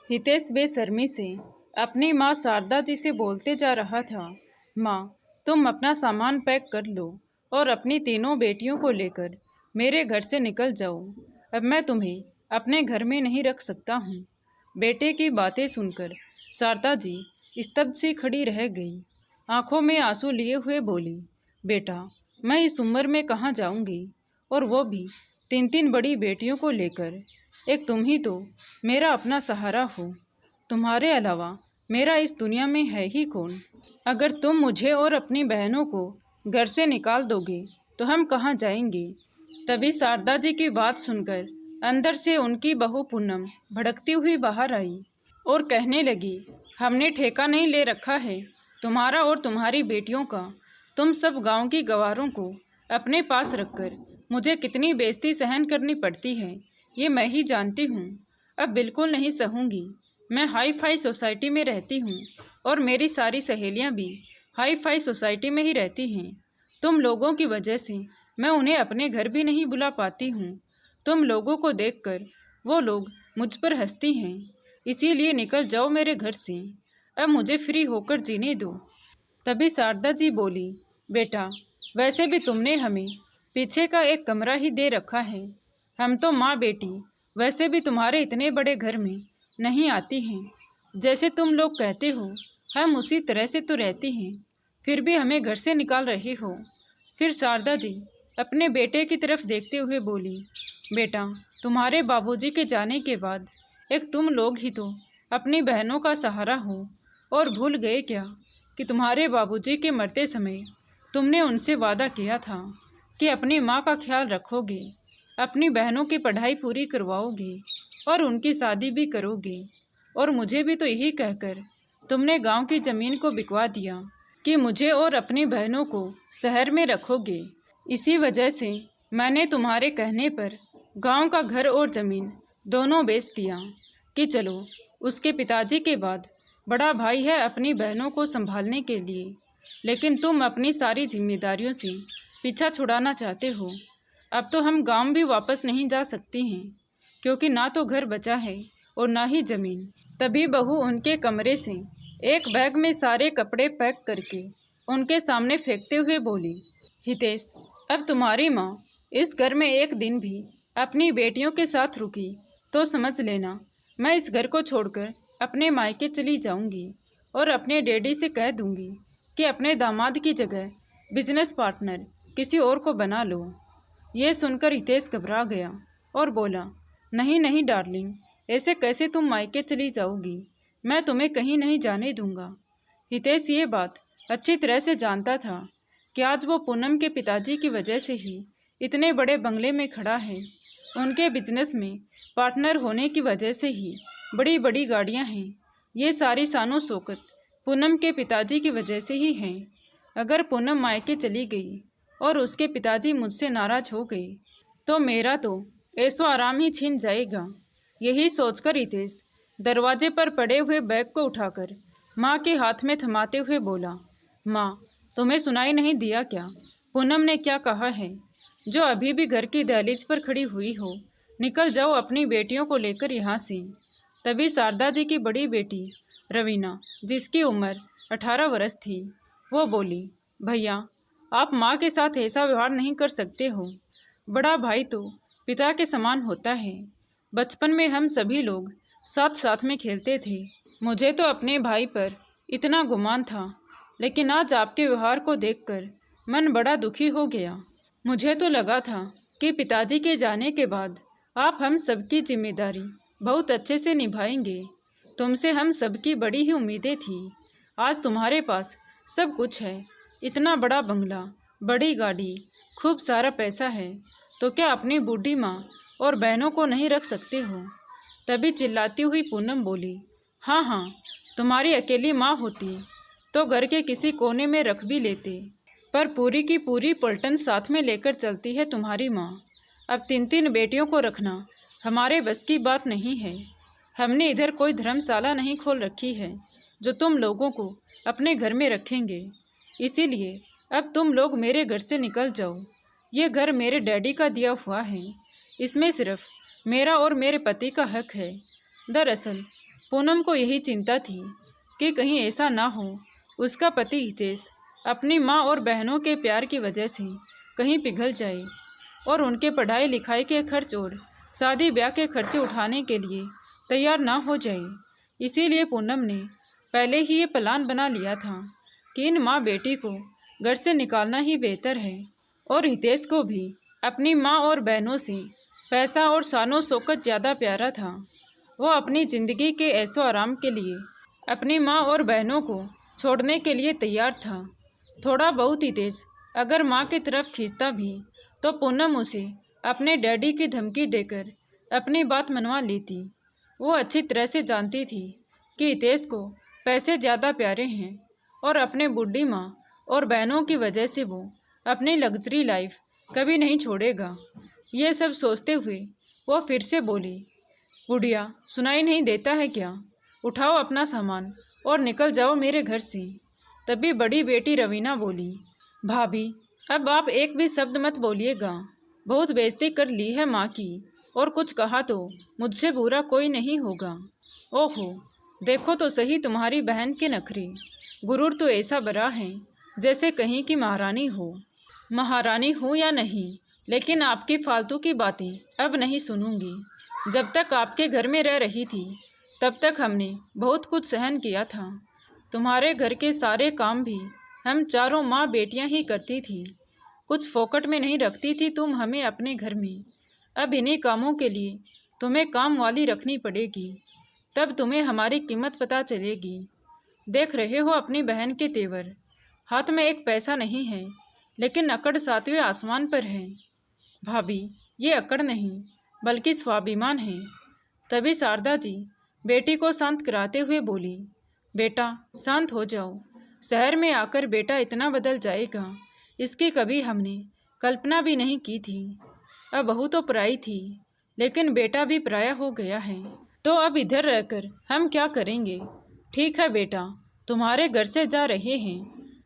हितेश बेशर्मी से अपनी माँ शारदा जी से बोलते जा रहा था। माँ, तुम अपना सामान पैक कर लो और अपनी तीनों बेटियों को लेकर मेरे घर से निकल जाओ। अब मैं तुम्हें अपने घर में नहीं रख सकता हूँ। बेटे की बातें सुनकर शारदा जी स्तब्ध सी खड़ी रह गई। आंखों में आंसू लिए हुए बोली, बेटा, मैं इस उम्र में कहाँ जाऊँगी, और वो भी तीन तीन बड़ी बेटियों को लेकर। एक तुम ही तो मेरा अपना सहारा हो। तुम्हारे अलावा मेरा इस दुनिया में है ही कौन। अगर तुम मुझे और अपनी बहनों को घर से निकाल दोगे तो हम कहाँ जाएंगे। तभी शारदा जी की बात सुनकर अंदर से उनकी बहू पूनम भड़कती हुई बाहर आई और कहने लगी, हमने ठेका नहीं ले रखा है तुम्हारा और तुम्हारी बेटियों का। तुम सब गांव की गवारों को अपने पास रखकर मुझे कितनी बेइज्जती सहन करनी पड़ती है, ये मैं ही जानती हूँ। अब बिल्कुल नहीं सहूँगी। मैं हाई फाई सोसाइटी में रहती हूँ और मेरी सारी सहेलियाँ भी हाई फाई सोसाइटी में ही रहती हैं। तुम लोगों की वजह से मैं उन्हें अपने घर भी नहीं बुला पाती हूँ। तुम लोगों को देखकर वो लोग मुझ पर हंसती हैं। इसीलिए निकल जाओ मेरे घर से। अब मुझे फ्री होकर जीने दो। तभी शारदा जी बोली, बेटा, वैसे भी तुमने हमें पीछे का एक कमरा ही दे रखा है। हम तो माँ बेटी वैसे भी तुम्हारे इतने बड़े घर में नहीं आती हैं। जैसे तुम लोग कहते हो हम उसी तरह से तो रहती हैं, फिर भी हमें घर से निकाल रहे हो। फिर शारदा जी अपने बेटे की तरफ देखते हुए बोली, बेटा, तुम्हारे बाबूजी के जाने के बाद एक तुम लोग ही तो अपनी बहनों का सहारा हो। और भूल गए क्या कि तुम्हारे बाबूजी के मरते समय तुमने उनसे वादा किया था कि अपनी माँ का ख्याल रखोगे, अपनी बहनों की पढ़ाई पूरी करवाओगे और उनकी शादी भी करोगे। और मुझे भी तो यही कहकर तुमने गांव की ज़मीन को बिकवा दिया कि मुझे और अपनी बहनों को शहर में रखोगे। इसी वजह से मैंने तुम्हारे कहने पर गांव का घर और ज़मीन दोनों बेच दिया कि चलो उसके पिताजी के बाद बड़ा भाई है अपनी बहनों को संभालने के लिए। लेकिन तुम अपनी सारी जिम्मेदारियों से पीछा छुड़ाना चाहते हो। अब तो हम गांव भी वापस नहीं जा सकती हैं, क्योंकि ना तो घर बचा है और ना ही ज़मीन। तभी बहू उनके कमरे से एक बैग में सारे कपड़े पैक करके उनके सामने फेंकते हुए बोली, हितेश, अब तुम्हारी माँ इस घर में एक दिन भी अपनी बेटियों के साथ रुकी तो समझ लेना मैं इस घर को छोड़कर अपने मायके चली जाऊंगी और अपने डैडी से कह दूंगी कि अपने दामाद की जगह बिजनेस पार्टनर किसी और को बना लो। ये सुनकर हितेश घबरा गया और बोला, नहीं नहीं डार्लिंग, ऐसे कैसे तुम मायके चली जाओगी। मैं तुम्हें कहीं नहीं जाने दूंगा। हितेश ये बात अच्छी तरह से जानता था कि आज वो पूनम के पिताजी की वजह से ही इतने बड़े बंगले में खड़ा है। उनके बिजनेस में पार्टनर होने की वजह से ही बड़ी बड़ी गाड़ियां हैं। ये सारी शानो शौकत पूनम के पिताजी की वजह से ही हैं। अगर पूनम मायके चली गई और उसके पिताजी मुझसे नाराज हो गए तो मेरा तो ऐसो आराम ही छीन जाएगा। यही सोचकर हितेश दरवाजे पर पड़े हुए बैग को उठाकर माँ के हाथ में थमाते हुए बोला, माँ, तुम्हें सुनाई नहीं दिया क्या पूनम ने क्या कहा है, जो अभी भी घर की दहलीज पर खड़ी हुई हो। निकल जाओ अपनी बेटियों को लेकर यहाँ से। तभी शारदा जी की बड़ी बेटी रवीना, जिसकी उम्र 18 वर्ष थी, वो बोली, भैया, आप माँ के साथ ऐसा व्यवहार नहीं कर सकते हो। बड़ा भाई तो पिता के समान होता है। बचपन में हम सभी लोग साथ साथ में खेलते थे। मुझे तो अपने भाई पर इतना गुमान था, लेकिन आज आपके व्यवहार को देखकर मन बड़ा दुखी हो गया। मुझे तो लगा था कि पिताजी के जाने के बाद आप हम सबकी जिम्मेदारी बहुत अच्छे से निभाएंगे। तुमसे हम सबकी बड़ी ही उम्मीदें थी। आज तुम्हारे पास सब कुछ है, इतना बड़ा बंगला, बड़ी गाड़ी, खूब सारा पैसा है, तो क्या अपनी बूढ़ी माँ और बहनों को नहीं रख सकते हो। तभी चिल्लाती हुई पूनम बोली, हाँ हाँ, तुम्हारी अकेली माँ होती तो घर के किसी कोने में रख भी लेते, पर पूरी की पूरी पलटन साथ में लेकर चलती है तुम्हारी माँ। अब तीन तीन बेटियों को रखना हमारे बस की बात नहीं है। हमने इधर कोई धर्मशाला नहीं खोल रखी है जो तुम लोगों को अपने घर में रखेंगे। इसीलिए अब तुम लोग मेरे घर से निकल जाओ। ये घर मेरे डैडी का दिया हुआ है, इसमें सिर्फ मेरा और मेरे पति का हक है। दरअसल पूनम को यही चिंता थी कि कहीं ऐसा ना हो उसका पति हितेश अपनी माँ और बहनों के प्यार की वजह से कहीं पिघल जाए और उनके पढ़ाई लिखाई के खर्च और शादी ब्याह के खर्चे उठाने के लिए तैयार ना हो जाए। इसीलिए पूनम ने पहले ही ये प्लान बना लिया था कि इन माँ बेटी को घर से निकालना ही बेहतर है और हितेश को भी अपनी माँ और बहनों से पैसा और शानो शौकत ज़्यादा प्यारा था। वो अपनी ज़िंदगी के ऐशो आराम के लिए अपनी माँ और बहनों को छोड़ने के लिए तैयार था। थोड़ा बहुत हितेश अगर माँ की तरफ खींचता भी तो पूनम उसे अपने डैडी की धमकी देकर अपनी बात मनवा लेती। वो अच्छी तरह से जानती थी कि हितेश को पैसे ज़्यादा प्यारे हैं और अपने बूढ़ी माँ और बहनों की वजह से वो अपनी लग्जरी लाइफ कभी नहीं छोड़ेगा। ये सब सोचते हुए वो फिर से बोली, बुढ़िया सुनाई नहीं देता है क्या? उठाओ अपना सामान और निकल जाओ मेरे घर से। तभी बड़ी बेटी रवीना बोली, भाभी अब आप एक भी शब्द मत बोलिएगा, बहुत बेइज्जती कर ली है माँ की और कुछ कहा तो मुझसे बुरा कोई नहीं होगा। ओहो देखो तो सही तुम्हारी बहन के नखरे, गुरूर तो ऐसा बड़ा है जैसे कहीं की महारानी हो। महारानी हो या नहीं, लेकिन आपकी फालतू की बातें अब नहीं सुनूंगी। जब तक आपके घर में रह रही थी तब तक हमने बहुत कुछ सहन किया था। तुम्हारे घर के सारे काम भी हम चारों माँ बेटियां ही करती थी, कुछ फोकट में नहीं रखती थी तुम हमें अपने घर में। अब इन्हीं कामों के लिए तुम्हें काम वाली रखनी पड़ेगी, तब तुम्हें हमारी कीमत पता चलेगी। देख रहे हो अपनी बहन के तेवर, हाथ में एक पैसा नहीं है लेकिन अकड़ सातवें आसमान पर है। भाभी ये अकड़ नहीं बल्कि स्वाभिमान है। तभी शारदा जी बेटी को शांत कराते हुए बोली, बेटा शांत हो जाओ, शहर में आकर बेटा इतना बदल जाएगा इसकी कभी हमने कल्पना भी नहीं की थी। अब बहू तो पराई थी लेकिन बेटा भी पराया हो गया है, तो अब इधर रहकर हम क्या करेंगे? ठीक है बेटा तुम्हारे घर से जा रहे हैं।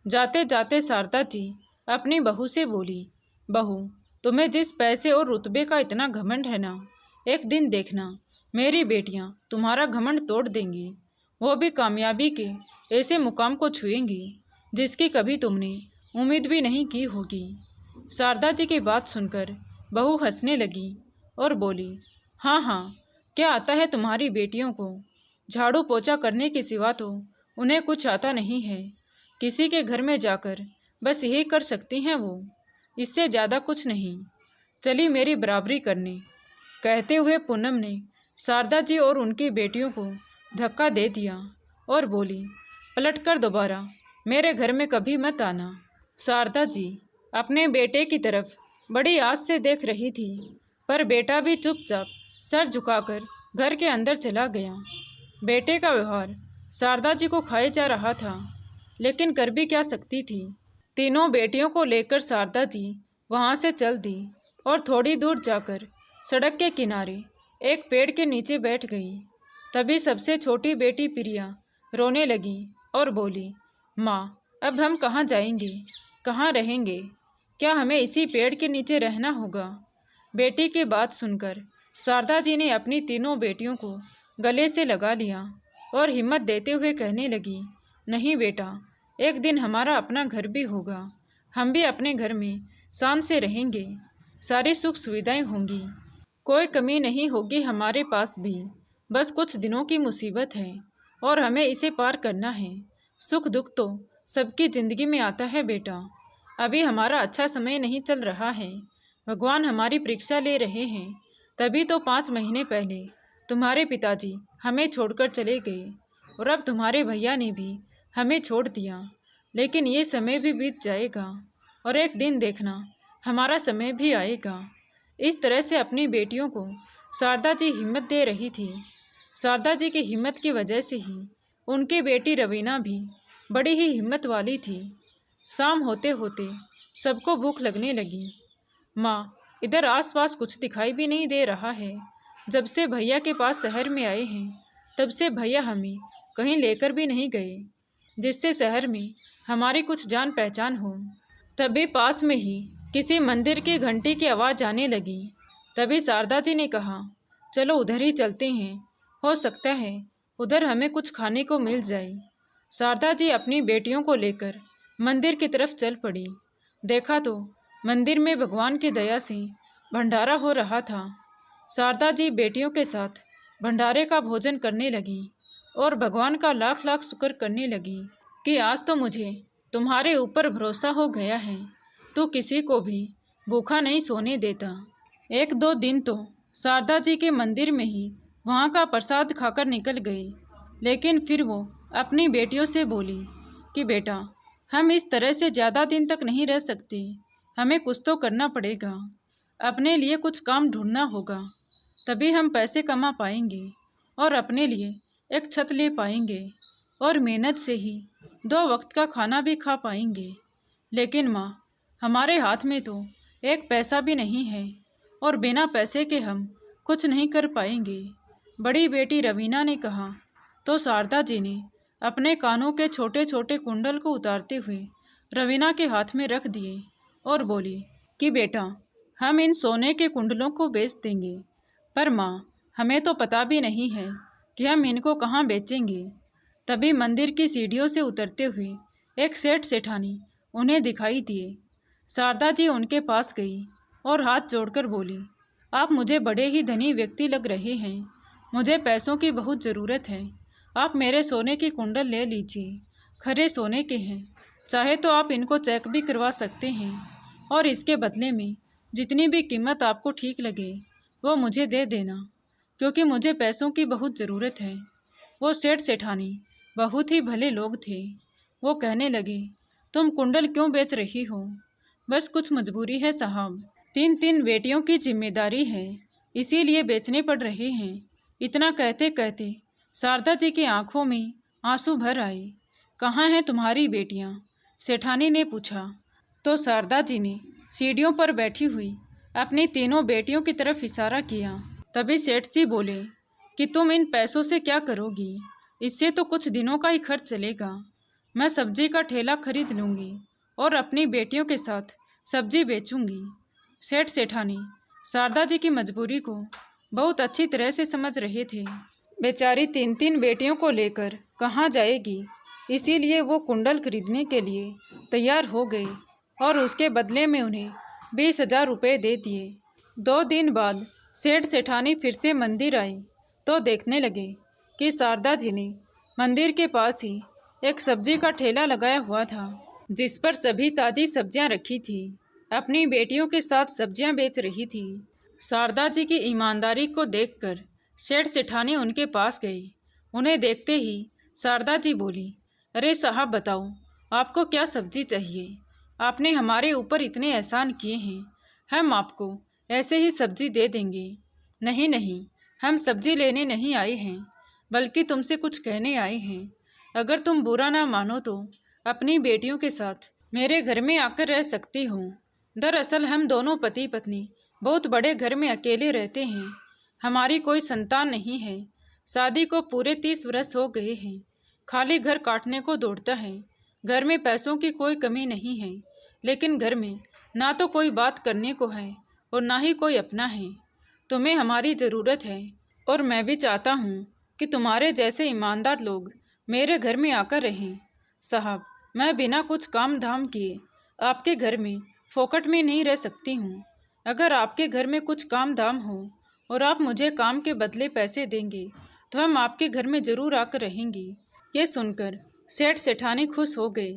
जाते जाते शारदा जी अपनी बहू से बोली, बहू तुम्हें जिस पैसे और रुतबे का इतना घमंड है ना, एक दिन देखना मेरी बेटियां तुम्हारा घमंड तोड़ देंगी, वो भी कामयाबी के ऐसे मुकाम को छुएंगी जिसकी कभी तुमने उम्मीद भी नहीं की होगी। शारदा जी की बात सुनकर बहू हंसने लगी और बोली, हाँ हाँ क्या आता है तुम्हारी बेटियों को, झाड़ू पोछा करने के सिवा तो उन्हें कुछ आता नहीं है। किसी के घर में जाकर बस यही कर सकती हैं वो, इससे ज़्यादा कुछ नहीं। चली मेरी बराबरी करने। कहते हुए पूनम ने शारदा जी और उनकी बेटियों को धक्का दे दिया और बोली, पलटकर दोबारा मेरे घर में कभी मत आना। शारदा जी अपने बेटे की तरफ बड़ी आस से देख रही थी, पर बेटा भी चुपचाप सर झुकाकर घर के अंदर चला गया। बेटे का व्यवहार शारदा जी को खाए जा रहा था, लेकिन कर भी क्या सकती थी। तीनों बेटियों को लेकर शारदा जी वहाँ से चल दी और थोड़ी दूर जाकर सड़क के किनारे एक पेड़ के नीचे बैठ गई। तभी सबसे छोटी बेटी प्रिया रोने लगी और बोली, माँ अब हम कहाँ जाएंगे, कहाँ रहेंगे? क्या हमें इसी पेड़ के नीचे रहना होगा? बेटी की बात सुनकर शारदा जी ने अपनी तीनों बेटियों को गले से लगा लिया और हिम्मत देते हुए कहने लगी, नहीं बेटा, एक दिन हमारा अपना घर भी होगा, हम भी अपने घर में शान से रहेंगे, सारी सुख सुविधाएं होंगी, कोई कमी नहीं होगी हमारे पास भी। बस कुछ दिनों की मुसीबत है और हमें इसे पार करना है। सुख दुख तो सबकी ज़िंदगी में आता है बेटा, अभी हमारा अच्छा समय नहीं चल रहा है, भगवान हमारी परीक्षा ले रहे हैं। तभी तो 5 महीने पहले तुम्हारे पिताजी हमें छोड़कर चले गए और अब तुम्हारे भैया ने भी हमें छोड़ दिया, लेकिन ये समय भी बीत जाएगा और एक दिन देखना हमारा समय भी आएगा। इस तरह से अपनी बेटियों को शारदा जी हिम्मत दे रही थी। शारदा जी की हिम्मत की वजह से ही उनकी बेटी रवीना भी बड़ी ही हिम्मत वाली थी। शाम होते होते सबको भूख लगने लगी। माँ इधर आसपास कुछ दिखाई भी नहीं दे रहा है। जब से भैया के पास शहर में आए हैं तब से भैया हमें कहीं लेकर भी नहीं गए जिससे शहर में हमारी कुछ जान पहचान हो। तभी पास में ही किसी मंदिर की घंटी की आवाज़ आने लगी। तभी शारदा जी ने कहा, चलो उधर ही चलते हैं, हो सकता है उधर हमें कुछ खाने को मिल जाए। शारदा जी अपनी बेटियों को लेकर मंदिर की तरफ चल पड़ी। देखा तो मंदिर में भगवान की दया से भंडारा हो रहा था। शारदा जी बेटियों के साथ भंडारे का भोजन करने लगी और भगवान का लाख लाख शुक्र करने लगी कि आज तो मुझे तुम्हारे ऊपर भरोसा हो गया है, तो किसी को भी भूखा नहीं सोने देता। एक दो दिन तो शारदा जी के मंदिर में ही वहाँ का प्रसाद खाकर निकल गए, लेकिन फिर वो अपनी बेटियों से बोली कि बेटा, हम इस तरह से ज़्यादा दिन तक नहीं रह सकते, हमें कुछ तो करना पड़ेगा, अपने लिए कुछ काम ढूंढना होगा, तभी हम पैसे कमा पाएंगे और अपने लिए एक छत ले पाएंगे और मेहनत से ही 2 वक्त का खाना भी खा पाएंगे। लेकिन माँ, हमारे हाथ में तो एक पैसा भी नहीं है और बिना पैसे के हम कुछ नहीं कर पाएंगे, बड़ी बेटी रवीना ने कहा। तो शारदा जी ने अपने कानों के छोटे छोटे कुंडल को उतारते हुए रवीना के हाथ में रख दिए और बोली कि बेटा, हम इन सोने के कुंडलों को बेच देंगे, पर माँ, हमें तो पता भी नहीं है कि हम इनको कहाँ बेचेंगे। तभी मंदिर की सीढ़ियों से उतरते हुए एक सेठ सेठानी उन्हें दिखाई दिए। शारदा जी उनके पास गई और हाथ जोड़कर बोली, आप मुझे बड़े ही धनी व्यक्ति लग रहे हैं, मुझे पैसों की बहुत ज़रूरत है, आप मेरे सोने की कुंडल ले लीजिए, खरे सोने के हैं, चाहे तो आप इनको चेक भी करवा सकते हैं और इसके बदले में जितनी भी कीमत आपको ठीक लगे वो मुझे दे देना, क्योंकि मुझे पैसों की बहुत ज़रूरत है। वो सेठ सेठानी बहुत ही भले लोग थे। वो कहने लगे, तुम कुंडल क्यों बेच रही हो? बस कुछ मजबूरी है साहब, 3 बेटियों की जिम्मेदारी है, इसीलिए बेचने पड़ रहे हैं। इतना कहते कहते शारदा जी की आंखों में आंसू भर आए। कहाँ हैं तुम्हारी बेटियाँ? सेठानी ने पूछा। तो शारदा जी ने सीढ़ियों पर बैठी हुई अपनी 3 बेटियों की तरफ इशारा किया। तभी सेठ जी बोले कि तुम इन पैसों से क्या करोगी? इससे तो कुछ दिनों का ही खर्च चलेगा। मैं सब्जी का ठेला खरीद लूँगी और अपनी बेटियों के साथ सब्जी बेचूंगी। सेठ सेठानी शारदा जी की मजबूरी को बहुत अच्छी तरह से समझ रहे थे। बेचारी 3 बेटियों को लेकर कहाँ जाएगी, इसीलिए वो कुंडल खरीदने के लिए तैयार हो गए और उसके बदले में उन्हें 20,000 रुपये दे दिए। 2 दिन बाद सेठ सेठानी फिर से मंदिर आई तो देखने लगे कि शारदा जी ने मंदिर के पास ही एक सब्जी का ठेला लगाया हुआ था, जिस पर सभी ताज़ी सब्जियां रखी थी। अपनी बेटियों के साथ सब्जियां बेच रही थी। शारदा जी की ईमानदारी को देखकर सेठ सेठानी उनके पास गई। उन्हें देखते ही शारदा जी बोली, अरे साहब बताओ, आपको क्या सब्जी चाहिए? आपने हमारे ऊपर इतने एहसान किए हैं, हम आपको ऐसे ही सब्जी दे देंगे। नहीं नहीं, हम सब्जी लेने नहीं आए हैं, बल्कि तुमसे कुछ कहने आए हैं। अगर तुम बुरा ना मानो तो अपनी बेटियों के साथ मेरे घर में आकर रह सकती हो। दरअसल हम दोनों पति पत्नी बहुत बड़े घर में अकेले रहते हैं, हमारी कोई संतान नहीं है। शादी को पूरे 30 वर्ष हो गए हैं, खाली घर काटने को दौड़ता है। घर में पैसों की कोई कमी नहीं है, लेकिन घर में ना तो कोई बात करने को है और ना ही कोई अपना है। तुम्हें हमारी ज़रूरत है और मैं भी चाहता हूँ कि तुम्हारे जैसे ईमानदार लोग मेरे घर में आकर रहें। साहब, मैं बिना कुछ काम धाम किए आपके घर में फोकट में नहीं रह सकती हूँ। अगर आपके घर में कुछ काम धाम हो और आप मुझे काम के बदले पैसे देंगे तो हम आपके घर में ज़रूर आकर रहेंगी। ये सुनकर सेठ सेठानी खुश हो गए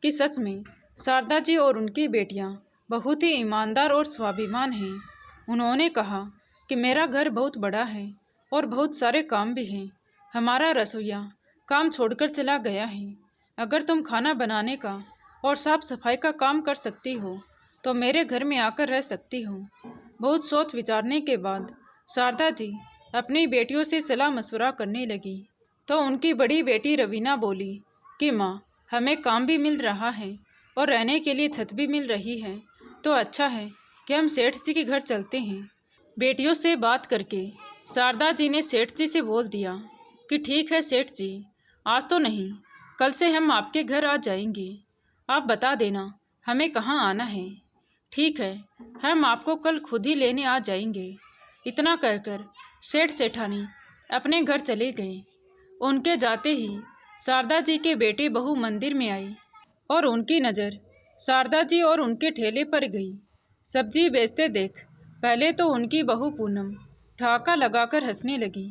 कि सच में शारदा जी और उनकी बेटियाँ बहुत ही ईमानदार और स्वाभिमान हैं। उन्होंने कहा कि मेरा घर बहुत बड़ा है और बहुत सारे काम भी हैं। हमारा रसोइया काम छोड़कर चला गया है। अगर तुम खाना बनाने का और साफ सफाई का काम कर सकती हो तो मेरे घर में आकर रह सकती हो। बहुत सोच विचारने के बाद शारदा जी अपनी बेटियों से सलाह मशवरा करने लगी। तो उनकी बड़ी बेटी रवीना बोली कि माँ, हमें काम भी मिल रहा है और रहने के लिए छत भी मिल रही है, तो अच्छा है कि हम सेठ जी के घर चलते हैं। बेटियों से बात करके शारदा जी ने सेठ जी से बोल दिया कि ठीक है सेठ जी, आज तो नहीं, कल से हम आपके घर आ जाएंगे। आप बता देना हमें कहाँ आना है। ठीक है, हम आपको कल खुद ही लेने आ जाएंगे। इतना कहकर सेठ सेठानी अपने घर चले गए। उनके जाते ही शारदा जी के बेटे बहू मंदिर में आई और उनकी नज़र शारदा जी और उनके ठेले पर गई। सब्जी बेचते देख पहले तो उनकी बहू पूनम ठहाका लगाकर हंसने लगी,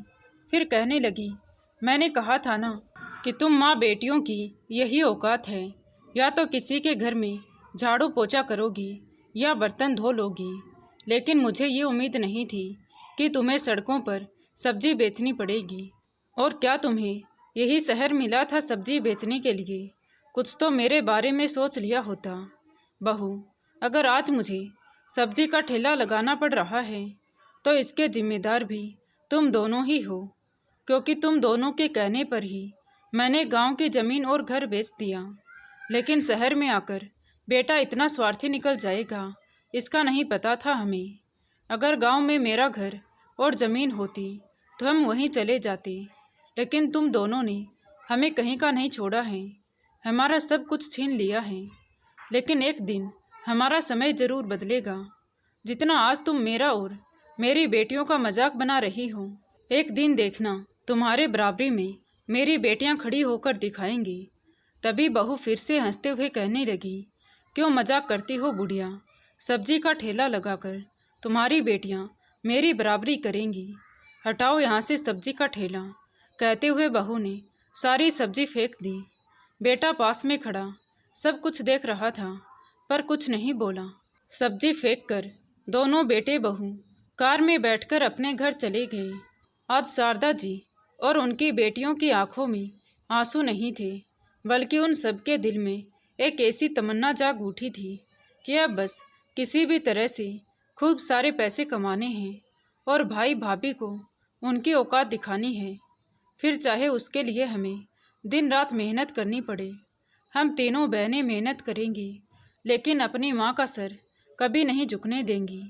फिर कहने लगी, मैंने कहा था ना कि तुम माँ बेटियों की यही औकात है, या तो किसी के घर में झाड़ू पोछा करोगी या बर्तन धो लोगी, लेकिन मुझे ये उम्मीद नहीं थी कि तुम्हें सड़कों पर सब्जी बेचनी पड़ेगी। और क्या तुम्हें यही शहर मिला था सब्जी बेचने के लिए? कुछ तो मेरे बारे में सोच लिया होता। बहू, अगर आज मुझे सब्जी का ठेला लगाना पड़ रहा है तो इसके जिम्मेदार भी तुम दोनों ही हो, क्योंकि तुम दोनों के कहने पर ही मैंने गांव की ज़मीन और घर बेच दिया। लेकिन शहर में आकर बेटा इतना स्वार्थी निकल जाएगा, इसका नहीं पता था हमें। अगर गांव में मेरा घर और ज़मीन होती तो हम वहीं चले जाते, लेकिन तुम दोनों ने हमें कहीं का नहीं छोड़ा है, हमारा सब कुछ छीन लिया है। लेकिन एक दिन हमारा समय ज़रूर बदलेगा। जितना आज तुम मेरा और मेरी बेटियों का मजाक बना रही हो, एक दिन देखना तुम्हारे बराबरी में मेरी बेटियां खड़ी होकर दिखाएंगी। तभी बहू फिर से हंसते हुए कहने लगी, क्यों मजाक करती हो बुढ़िया? सब्जी का ठेला लगाकर तुम्हारी बेटियां मेरी बराबरी करेंगी। हटाओ यहाँ से सब्जी का ठेला। कहते हुए बहू ने सारी सब्जी फेंक दी। बेटा पास में खड़ा सब कुछ देख रहा था, पर कुछ नहीं बोला। सब्जी फेंककर दोनों बेटे बहू कार में बैठकर अपने घर चले गए। आज शारदा जी और उनकी बेटियों की आंखों में आंसू नहीं थे, बल्कि उन सबके दिल में एक ऐसी तमन्ना जाग उठी थी कि अब बस किसी भी तरह से खूब सारे पैसे कमाने हैं और भाई भाभी को उनकी औकात दिखानी है। फिर चाहे उसके लिए हमें दिन रात मेहनत करनी पड़े। हम तीनों बहनें मेहनत करेंगी, लेकिन अपनी माँ का सर कभी नहीं झुकने देंगी।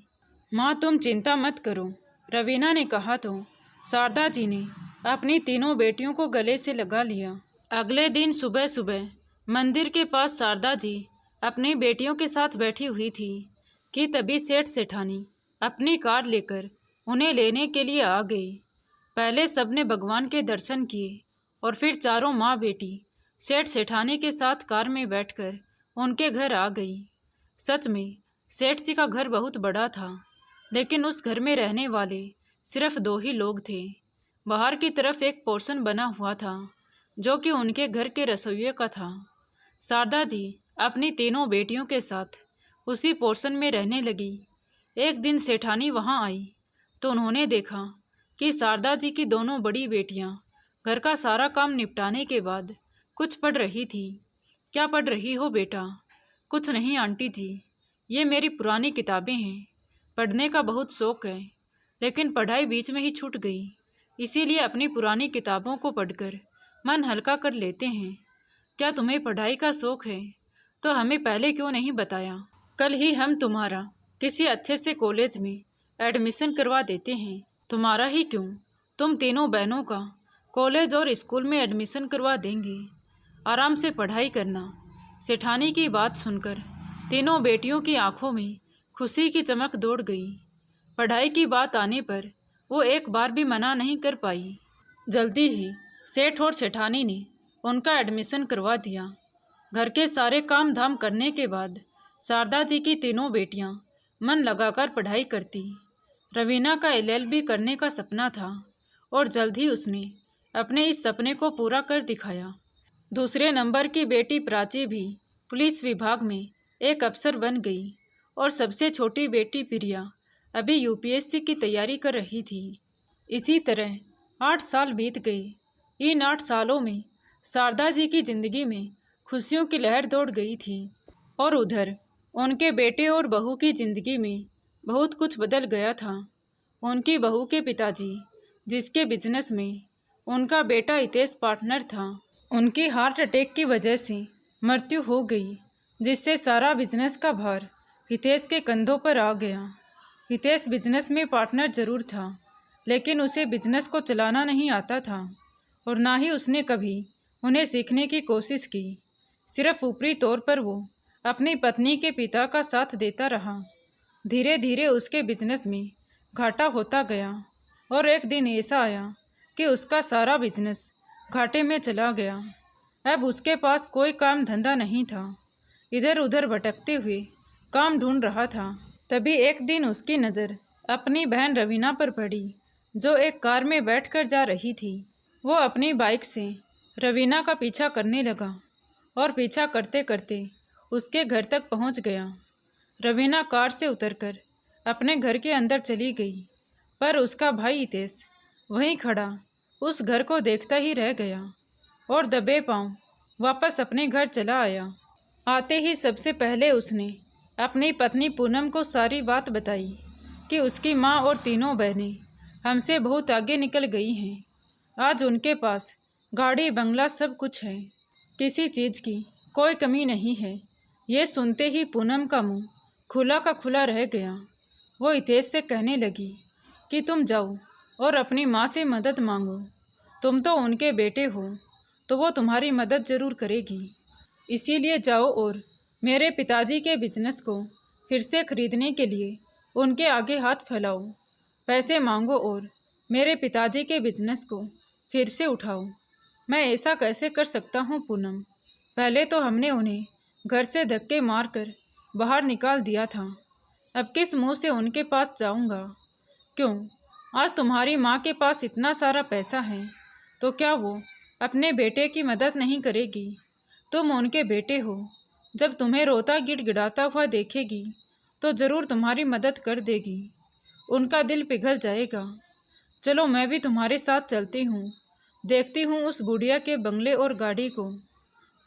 माँ, तुम चिंता मत करो, रवीना ने कहा तो शारदा जी ने अपनी तीनों बेटियों को गले से लगा लिया। अगले दिन सुबह सुबह मंदिर के पास शारदा जी अपनी बेटियों के साथ बैठी हुई थी कि तभी सेठ सेठानी अपनी कार लेकर उन्हें लेने के लिए आ गए। पहले सबने भगवान के दर्शन किए और फिर चारों माँ बेटी सेठ सेठानी के साथ कार में बैठकर उनके घर आ गई। सच में सेठ जी का घर बहुत बड़ा था, लेकिन उस घर में रहने वाले सिर्फ 2 ही लोग थे। बाहर की तरफ एक पोर्शन बना हुआ था जो कि उनके घर के रसोइये का था। शारदा जी अपनी तीनों बेटियों के साथ उसी पोर्शन में रहने लगी। एक दिन सेठानी वहां आई तो उन्होंने देखा कि शारदा जी की दोनों बड़ी बेटियां घर का सारा काम निपटाने के बाद कुछ पढ़ रही थी। क्या पढ़ रही हो बेटा? कुछ नहीं आंटी जी, ये मेरी पुरानी किताबें हैं। पढ़ने का बहुत शौक है, लेकिन पढ़ाई बीच में ही छूट गई, इसीलिए अपनी पुरानी किताबों को पढ़कर मन हल्का कर लेते हैं। क्या तुम्हें पढ़ाई का शौक है तो हमें पहले क्यों नहीं बताया? कल ही हम तुम्हारा किसी अच्छे से कॉलेज में एडमिशन करवा देते हैं। तुम्हारा ही क्यों, तुम तीनों बहनों का कॉलेज और स्कूल में एडमिशन करवा देंगे। आराम से पढ़ाई करना। सेठानी की बात सुनकर तीनों बेटियों की आंखों में खुशी की चमक दौड़ गई। पढ़ाई की बात आने पर वो एक बार भी मना नहीं कर पाई। जल्दी ही सेठ और सेठानी ने उनका एडमिशन करवा दिया। घर के सारे काम धाम करने के बाद शारदा जी की तीनों बेटियां मन लगाकर पढ़ाई करती। रवीना का LLB करने का सपना था और जल्द ही उसने अपने इस सपने को पूरा कर दिखाया। दूसरे नंबर की बेटी प्राची भी पुलिस विभाग में एक अफसर बन गई और सबसे छोटी बेटी प्रिया अभी UPSC की तैयारी कर रही थी। इसी तरह 8 साल बीत गए। इन 8 सालों में शारदा जी की जिंदगी में खुशियों की लहर दौड़ गई थी और उधर उनके बेटे और बहू की जिंदगी में बहुत कुछ बदल गया था। उनकी बहू के पिताजी, जिसके बिजनेस में उनका बेटा हितेश पार्टनर था, उनकी हार्ट अटैक की वजह से मृत्यु हो गई, जिससे सारा बिजनेस का भार हितेश के कंधों पर आ गया। हितेश बिजनेस में पार्टनर जरूर था, लेकिन उसे बिजनेस को चलाना नहीं आता था और ना ही उसने कभी उन्हें सीखने की कोशिश की। सिर्फ ऊपरी तौर पर वो अपनी पत्नी के पिता का साथ देता रहा। धीरे धीरे उसके बिजनेस में घाटा होता गया और एक दिन ऐसा आया कि उसका सारा बिजनेस घाटे में चला गया। अब उसके पास कोई काम धंधा नहीं था, इधर उधर भटकते हुए काम ढूंढ रहा था। तभी एक दिन उसकी नज़र अपनी बहन रवीना पर पड़ी, जो एक कार में बैठकर जा रही थी। वो अपनी बाइक से रवीना का पीछा करने लगा और पीछा करते करते उसके घर तक पहुंच गया। रवीना कार से उतरकर अपने घर के अंदर चली गई, पर उसका भाई हितेश वहीं खड़ा उस घर को देखता ही रह गया और दबे पांव वापस अपने घर चला आया। आते ही सबसे पहले उसने अपनी पत्नी पूनम को सारी बात बताई कि उसकी माँ और तीनों बहनें हमसे बहुत आगे निकल गई हैं। आज उनके पास गाड़ी बंगला सब कुछ है, किसी चीज़ की कोई कमी नहीं है। ये सुनते ही पूनम का मुंह खुला का खुला रह गया। वो हितेश से कहने लगी कि तुम जाओ और अपनी माँ से मदद मांगो। तुम तो उनके बेटे हो, तो वो तुम्हारी मदद ज़रूर करेगी। इसीलिए जाओ और मेरे पिताजी के बिजनेस को फिर से खरीदने के लिए उनके आगे हाथ फैलाओ, पैसे मांगो और मेरे पिताजी के बिजनेस को फिर से उठाओ। मैं ऐसा कैसे कर सकता हूँ पूनम? पहले तो हमने उन्हें घर से धक्के मारकर बाहर निकाल दिया था, अब किस मुंह से उनके पास जाऊँगा? क्यों, आज तुम्हारी माँ के पास इतना सारा पैसा है तो क्या वो अपने बेटे की मदद नहीं करेगी? तुम उनके बेटे हो, जब तुम्हें रोता गिड़गिड़ाता हुआ देखेगी तो ज़रूर तुम्हारी मदद कर देगी। उनका दिल पिघल जाएगा। चलो मैं भी तुम्हारे साथ चलती हूँ, देखती हूँ उस बुढ़िया के बंगले और गाड़ी को।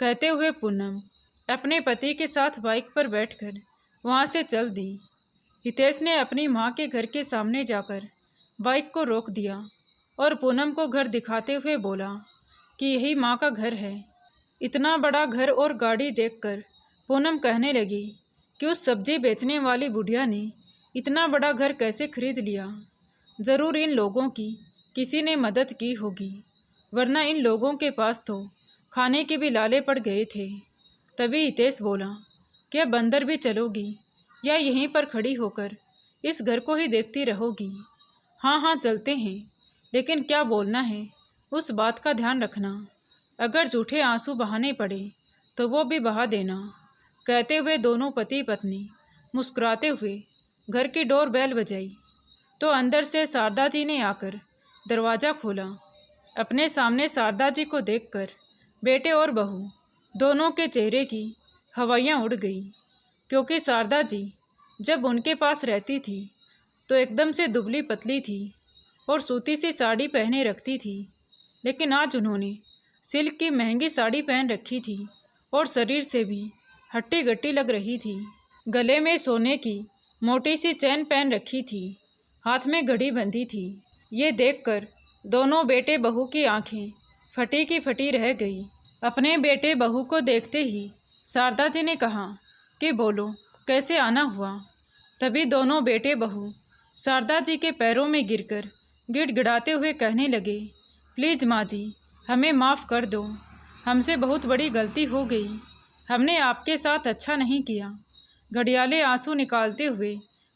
कहते हुए पूनम अपने पति के साथ बाइक पर बैठकर वहाँ से चल दी। हितेश ने अपनी माँ के घर के सामने जाकर बाइक को रोक दिया और पूनम को घर दिखाते हुए बोला कि यही माँ का घर है। इतना बड़ा घर और गाड़ी देखकर पूनम कहने लगी कि उस सब्जी बेचने वाली बुढ़िया ने इतना बड़ा घर कैसे खरीद लिया? ज़रूर इन लोगों की किसी ने मदद की होगी, वरना इन लोगों के पास तो खाने के भी लाले पड़ गए थे। तभी हितेश बोला, क्या बंदर भी चलोगी या यहीं पर खड़ी होकर इस घर को ही देखती रहोगी? हाँ हाँ चलते हैं, लेकिन क्या बोलना है उस बात का ध्यान रखना। अगर झूठे आंसू बहाने पड़े तो वो भी बहा देना। कहते हुए दोनों पति पत्नी मुस्कुराते हुए घर की डोर बेल बजाई तो अंदर से शारदा जी ने आकर दरवाज़ा खोला। अपने सामने शारदा जी को देखकर बेटे और बहू दोनों के चेहरे की हवाइयाँ उड़ गई, क्योंकि शारदा जी जब उनके पास रहती थी तो एकदम से दुबली पतली थी और सूती सी साड़ी पहने रखती थी, लेकिन आज उन्होंने सिल्क की महंगी साड़ी पहन रखी थी और शरीर से भी हट्टी गट्टी लग रही थी। गले में सोने की मोटी सी चैन पहन रखी थी, हाथ में घड़ी बंधी थी। ये देखकर दोनों बेटे बहू की आंखें फटी की फटी रह गई। अपने बेटे बहू को देखते ही शारदा जी ने कहा कि बोलो कैसे आना हुआ? तभी दोनों बेटे बहू शारदा जी के पैरों में गिरकर गिड़गिड़ाते हुए कहने लगे, प्लीज़ माँ जी, हमें माफ़ कर दो, हमसे बहुत बड़ी गलती हो गई, हमने आपके साथ अच्छा नहीं किया। घड़ियाले आंसू निकालते हुए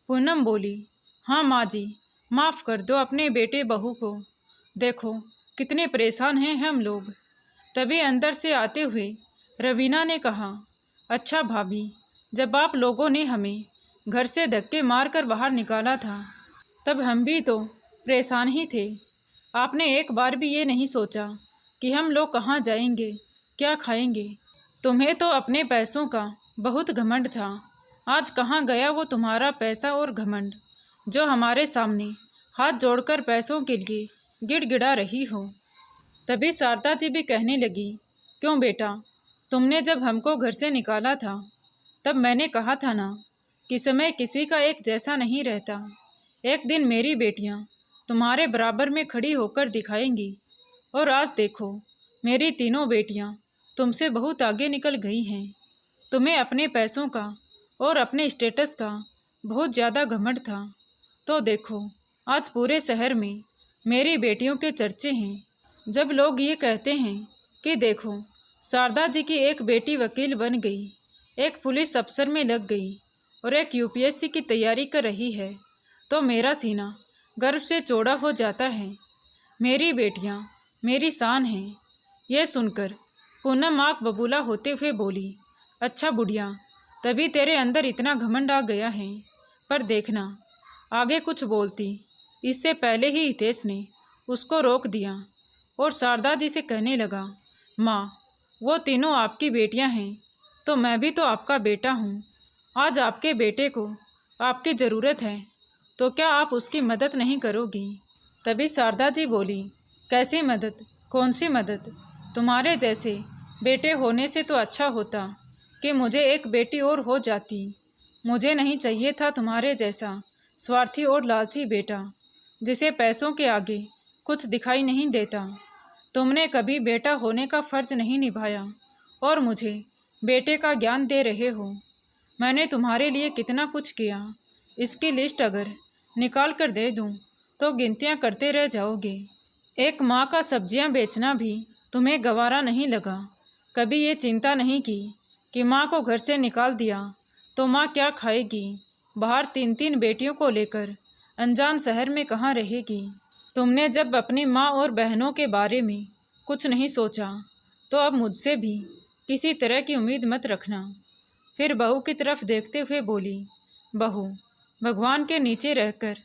पूनम बोली, हाँ माँ जी, माफ़ कर दो अपने बेटे बहू को, देखो कितने परेशान हैं हम लोग। तभी अंदर से आते हुए रवीना ने कहा, अच्छा भाभी, जब आप लोगों ने हमें घर से धक्के मारकर बाहर निकाला था तब हम भी तो परेशान ही थे। आपने एक बार भी ये नहीं सोचा कि हम लोग कहाँ जाएंगे, क्या खाएंगे? तुम्हें तो अपने पैसों का बहुत घमंड था, आज कहाँ गया वो तुम्हारा पैसा और घमंड, जो हमारे सामने हाथ जोड़कर पैसों के लिए गिड़गिड़ा रही हो। तभी शारदा जी भी कहने लगी, क्यों बेटा, तुमने जब हमको घर से निकाला था तब मैंने कहा था ना कि समय किसी का एक जैसा नहीं रहता। एक दिन मेरी बेटियां तुम्हारे बराबर में खड़ी होकर दिखाएंगी, और आज देखो मेरी तीनों बेटियां तुमसे बहुत आगे निकल गई हैं। तुम्हें अपने पैसों का और अपने स्टेटस का बहुत ज़्यादा घमंड था, तो देखो आज पूरे शहर में मेरी बेटियों के चर्चे हैं। जब लोग ये कहते हैं कि देखो शारदा जी की एक बेटी वकील बन गई, एक पुलिस अफसर में लग गई और एक यूपीएससी की तैयारी कर रही है, तो मेरा सीना गर्व से चौड़ा हो जाता है। मेरी बेटियां मेरी शान हैं। यह सुनकर पूनम आँख बबूला होते हुए बोली, अच्छा बुढ़िया, तभी तेरे अंदर इतना घमंड आ गया है। पर देखना, आगे कुछ बोलती इससे पहले ही हितेश ने उसको रोक दिया और शारदा जी से कहने लगा, माँ, वो तीनों आपकी बेटियां हैं, तो मैं भी तो आपका बेटा हूँ। आज आपके बेटे को आपकी ज़रूरत है, तो क्या आप उसकी मदद नहीं करोगी? तभी शारदा जी बोली, कैसी मदद? कौन सी मदद? तुम्हारे जैसे बेटे होने से तो अच्छा होता कि मुझे एक बेटी और हो जाती। मुझे नहीं चाहिए था तुम्हारे जैसा स्वार्थी और लालची बेटा, जिसे पैसों के आगे कुछ दिखाई नहीं देता। तुमने कभी बेटा होने का फ़र्ज नहीं निभाया और मुझे बेटे का ज्ञान दे रहे हो। मैंने तुम्हारे लिए कितना कुछ किया, इसकी लिस्ट अगर निकाल कर दे दूं तो गिनतियां करते रह जाओगे। एक माँ का सब्जियां बेचना भी तुम्हें गवारा नहीं लगा। कभी ये चिंता नहीं की कि माँ को घर से निकाल दिया तो माँ क्या खाएगी, बाहर 3-3 बेटियों को लेकर अनजान शहर में कहाँ रहेगी। तुमने जब अपनी माँ और बहनों के बारे में कुछ नहीं सोचा, तो अब मुझसे भी किसी तरह की उम्मीद मत रखना। फिर बहू की तरफ देखते हुए बोली, बहू, भगवान के नीचे रहकर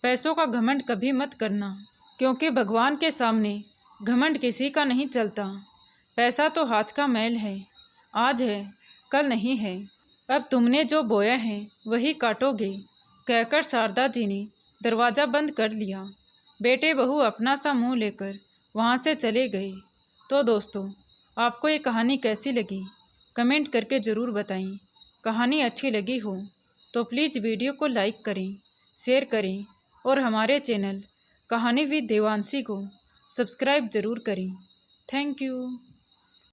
पैसों का घमंड कभी मत करना, क्योंकि भगवान के सामने घमंड किसी का नहीं चलता। पैसा तो हाथ का मैल है, आज है कल नहीं है। अब तुमने जो बोया है वही काटोगे। कहकर शारदा जी ने दरवाज़ा बंद कर लिया। बेटे बहू अपना सा मुंह लेकर वहाँ से चले गए। तो दोस्तों, आपको ये कहानी कैसी लगी कमेंट करके ज़रूर बताएं। कहानी अच्छी लगी हो तो प्लीज़ वीडियो को लाइक करें, शेयर करें और हमारे चैनल कहानी विद देवांशी को सब्सक्राइब ज़रूर करें। Thank you.